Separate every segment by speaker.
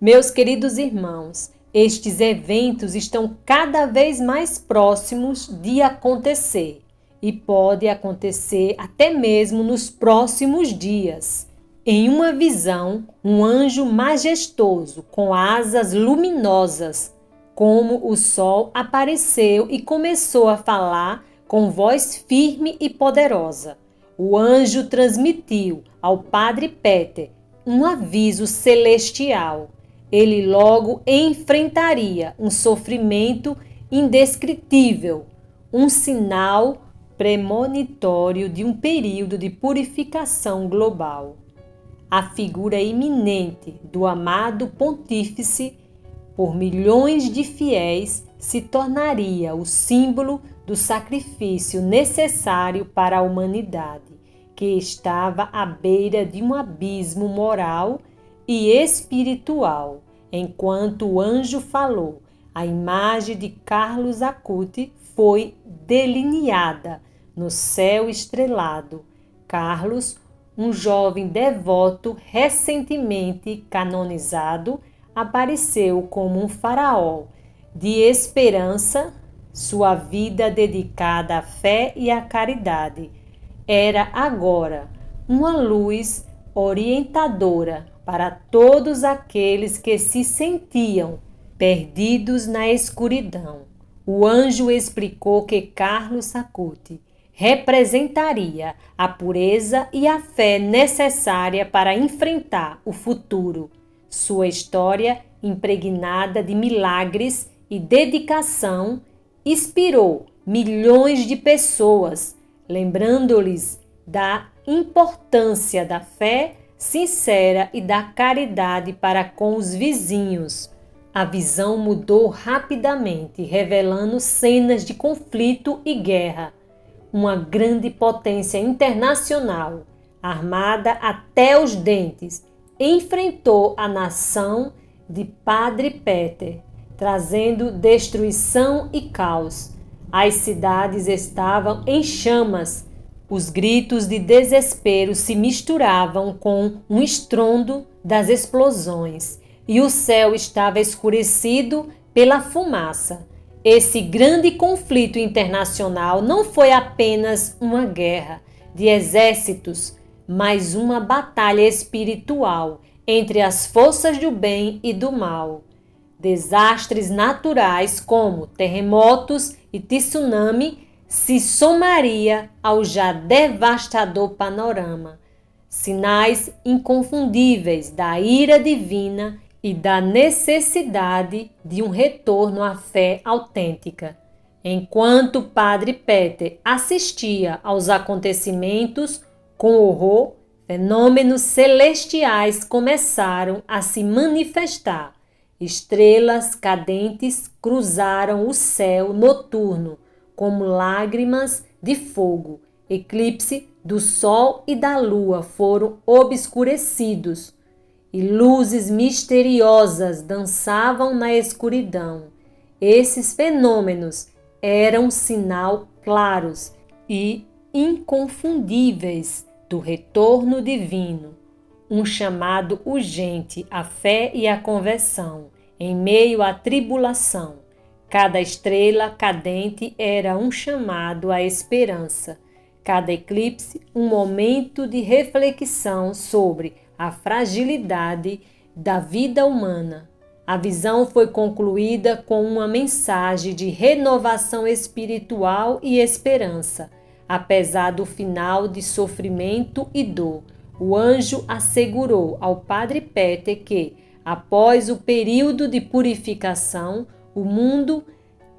Speaker 1: Meus queridos irmãos, estes eventos estão cada vez mais próximos de acontecer e pode acontecer até mesmo nos próximos dias. Em uma visão, um anjo majestoso com asas luminosas, como o sol, apareceu e começou a falar com voz firme e poderosa. O anjo transmitiu ao Padre Peter um aviso celestial. Ele logo enfrentaria um sofrimento indescritível, um sinal premonitório de um período de purificação global. A figura iminente do amado pontífice, por milhões de fiéis, se tornaria o símbolo do sacrifício necessário para a humanidade, que estava à beira de um abismo moral e espiritual. Enquanto o anjo falou, a imagem de Carlos Acuti foi delineada no céu estrelado. Carlos, um jovem devoto recentemente canonizado, apareceu como um faraó de esperança. Sua vida dedicada à fé e à caridade era agora uma luz orientadora para todos aqueles que se sentiam perdidos na escuridão. O anjo explicou que Carlos Acuti representaria a pureza e a fé necessária para enfrentar o futuro. Sua história, impregnada de milagres e dedicação, inspirou milhões de pessoas, lembrando-lhes da importância da fé sincera e da caridade para com os vizinhos. A visão mudou rapidamente, revelando cenas de conflito e guerra. Uma grande potência internacional, armada até os dentes, enfrentou a nação de Padre Peter, trazendo destruição e caos. As cidades estavam em chamas. Os gritos de desespero se misturavam com um estrondo das explosões, e o céu estava escurecido pela fumaça. Esse grande conflito internacional não foi apenas uma guerra de exércitos, mas uma batalha espiritual entre as forças do bem e do mal. Desastres naturais como terremotos e tsunami se somaria ao já devastador panorama. Sinais inconfundíveis da ira divina e da necessidade de um retorno à fé autêntica. Enquanto Padre Peter assistia aos acontecimentos com horror, fenômenos celestiais começaram a se manifestar. Estrelas cadentes cruzaram o céu noturno como lágrimas de fogo. Eclipse do sol e da lua foram obscurecidos, e luzes misteriosas dançavam na escuridão. Esses fenômenos eram sinal claros e inconfundíveis do retorno divino, um chamado urgente à fé e à conversão em meio à tribulação. Cada estrela cadente era um chamado à esperança, cada eclipse um momento de reflexão sobre a fragilidade da vida humana. A visão foi concluída com uma mensagem de renovação espiritual e esperança. Apesar do final de sofrimento e dor, o anjo assegurou ao Padre Peter que, após o período de purificação, o mundo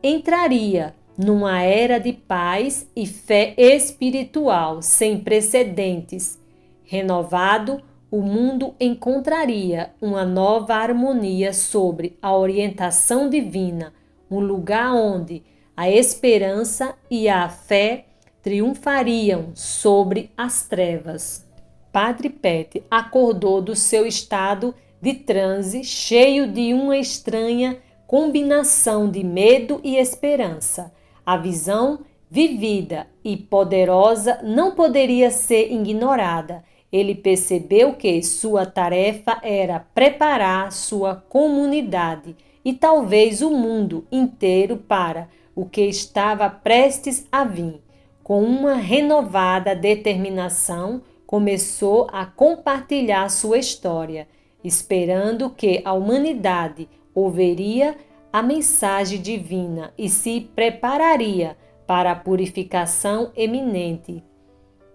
Speaker 1: entraria numa era de paz e fé espiritual sem precedentes. Renovado, o mundo encontraria uma nova harmonia sobre a orientação divina, um lugar onde a esperança e a fé triunfariam sobre as trevas. Padre Peter acordou do seu estado de transe, cheio de uma estranha combinação de medo e esperança. A visão vivida e poderosa não poderia ser ignorada. ele percebeu que sua tarefa era preparar sua comunidade e talvez o mundo inteiro para o que estava prestes a vir. Com uma renovada determinação, começou a compartilhar sua história, esperando que a humanidade ouviria a mensagem divina e se prepararia para a purificação eminente.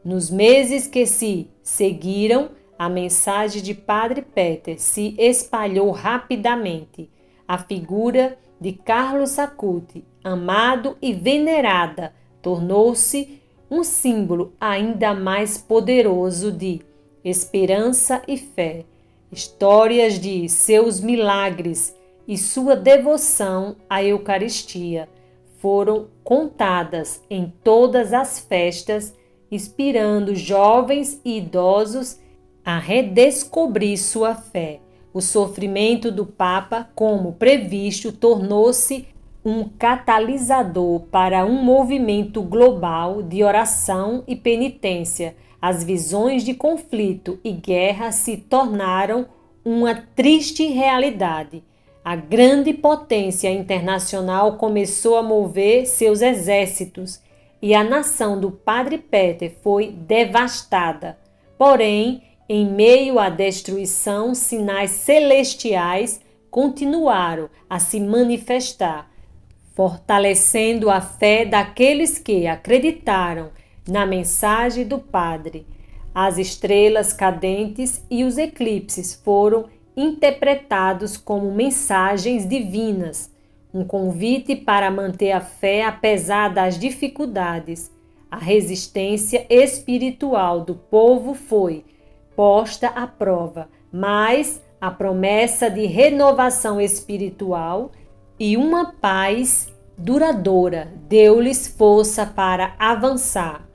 Speaker 1: Nos meses que se seguiram, a mensagem de Padre Peter se espalhou rapidamente. A figura de Carlos Acuti, amado e venerada, tornou-se um símbolo ainda mais poderoso de esperança e fé. Histórias de seus milagres e sua devoção à Eucaristia foram contadas em todas as festas, inspirando jovens e idosos a redescobrir sua fé. O sofrimento do Papa, como previsto, tornou-se um catalisador para um movimento global de oração e penitência. As visões de conflito e guerra se tornaram uma triste realidade. A grande potência internacional começou a mover seus exércitos e a nação do Padre Peter foi devastada. Porém, em meio à destruição, sinais celestiais continuaram a se manifestar, fortalecendo a fé daqueles que acreditaram na mensagem do Padre. As estrelas cadentes e os eclipses foram interpretados como mensagens divinas, um convite para manter a fé apesar das dificuldades. A resistência espiritual do povo foi posta à prova, mas a promessa de renovação espiritual e uma paz duradoura deu-lhes força para avançar.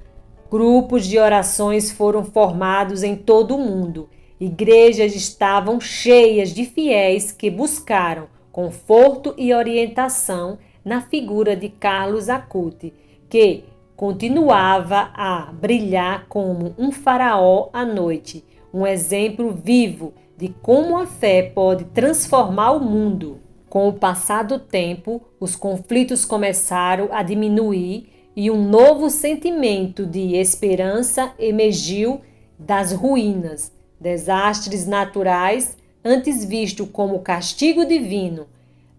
Speaker 1: Grupos de orações foram formados em todo o mundo. Igrejas estavam cheias de fiéis que buscaram conforto e orientação na figura de Carlos Acuti, que continuava a brilhar como um faraó à noite, um exemplo vivo de como a fé pode transformar o mundo. Com o passar do tempo, os conflitos começaram a diminuir e um novo sentimento de esperança emergiu das ruínas. Desastres naturais, antes vistos como castigo divino,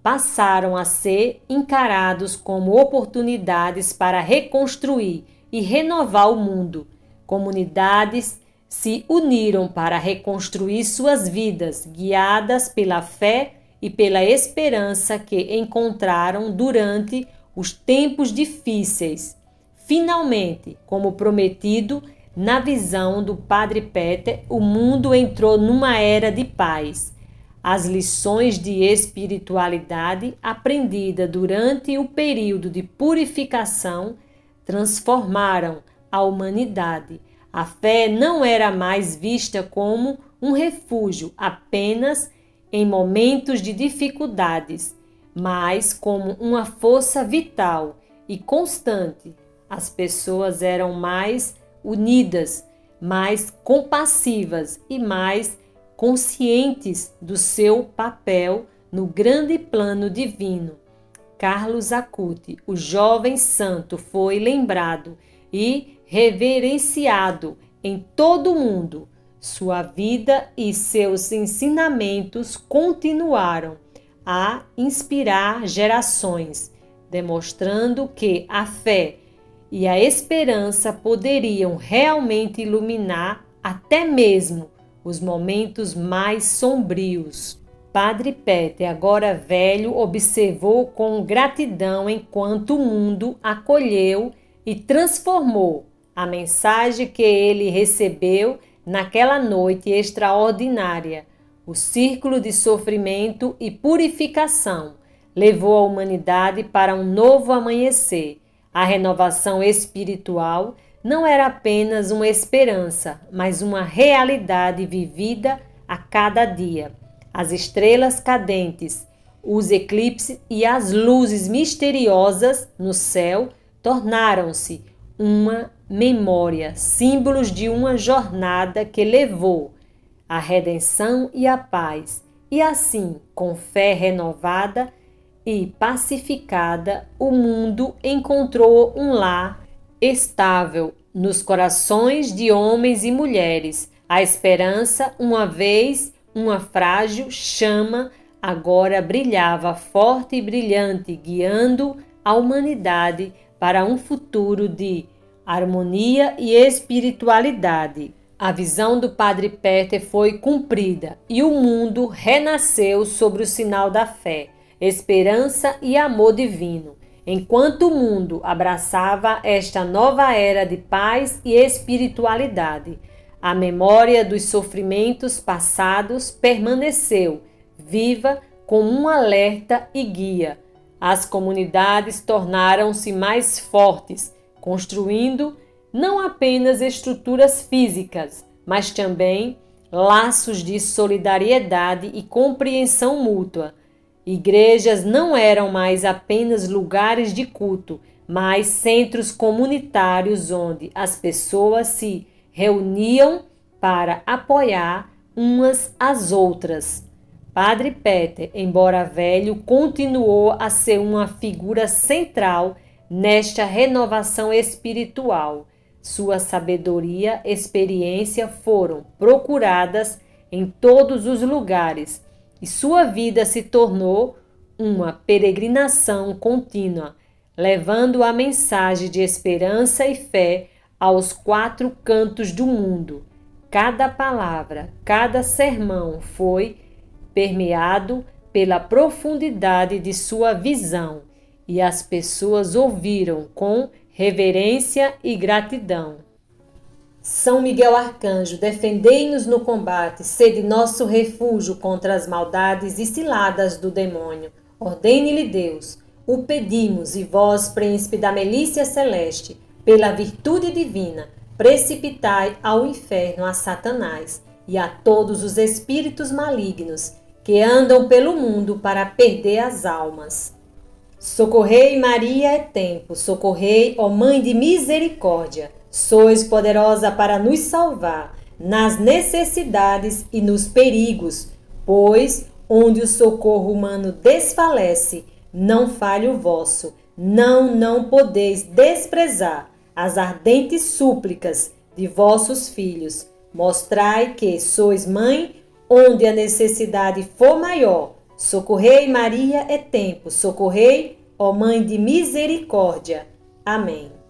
Speaker 1: passaram a ser encarados como oportunidades para reconstruir e renovar o mundo. Comunidades se uniram para reconstruir suas vidas, guiadas pela fé e pela esperança que encontraram durante os tempos difíceis. Finalmente, como prometido, na visão do Padre Peter, o mundo entrou numa era de paz. As lições de espiritualidade aprendidas durante o período de purificação transformaram a humanidade. A fé não era mais vista como um refúgio apenas em momentos de dificuldades, mas como uma força vital e constante. As pessoas eram mais unidas, mais compassivas e mais conscientes do seu papel no grande plano divino. Carlos Acuti, o jovem santo, foi lembrado e reverenciado em todo o mundo. Sua vida e seus ensinamentos continuaram a inspirar gerações, demonstrando que a fé e a esperança poderiam realmente iluminar até mesmo os momentos mais sombrios. Padre Peter, agora velho, observou com gratidão enquanto o mundo acolheu e transformou a mensagem que ele recebeu naquela noite extraordinária. O círculo de sofrimento e purificação levou a humanidade para um novo amanhecer. A renovação espiritual não era apenas uma esperança, mas uma realidade vivida a cada dia. As estrelas cadentes, os eclipses e as luzes misteriosas no céu tornaram-se uma memória, símbolos de uma jornada que levou à redenção e à paz. E assim, com fé renovada e pacificada, o mundo encontrou um lar estável nos corações de homens e mulheres. A esperança, uma vez uma frágil chama, agora brilhava forte e brilhante, guiando a humanidade para um futuro de harmonia e espiritualidade. A visão do Padre Peter foi cumprida e o mundo renasceu sobre o sinal da fé, esperança e amor divino. Enquanto o mundo abraçava esta nova era de paz e espiritualidade, a memória dos sofrimentos passados permaneceu viva como um alerta e guia. As comunidades tornaram-se mais fortes, construindo não apenas estruturas físicas, mas também laços de solidariedade e compreensão mútua. Igrejas não eram mais apenas lugares de culto, mas centros comunitários onde as pessoas se reuniam para apoiar umas às outras. Padre Peter, embora velho, continuou a ser uma figura central nesta renovação espiritual. Sua sabedoria e experiência foram procuradas em todos os lugares e sua vida se tornou uma peregrinação contínua, levando a mensagem de esperança e fé aos quatro cantos do mundo. Cada palavra, cada sermão foi permeado pela profundidade de sua visão e as pessoas ouviram com reverência e gratidão. São Miguel Arcanjo, defendei-nos no combate, sede nosso refúgio contra as maldades e ciladas do demônio. Ordene-lhe Deus, o pedimos, e vós, príncipe da milícia celeste, pela virtude divina, precipitai ao inferno a Satanás e a todos os espíritos malignos que andam pelo mundo para perder as almas. Socorrei, Maria, é tempo, socorrei, ó Mãe de misericórdia, sois poderosa para nos salvar nas necessidades e nos perigos, pois onde o socorro humano desfalece, não falha o vosso, não podeis desprezar as ardentes súplicas de vossos filhos. Mostrai que sois mãe onde a necessidade for maior. Socorrei, Maria, é tempo, socorrei, ó Mãe de misericórdia. Amém.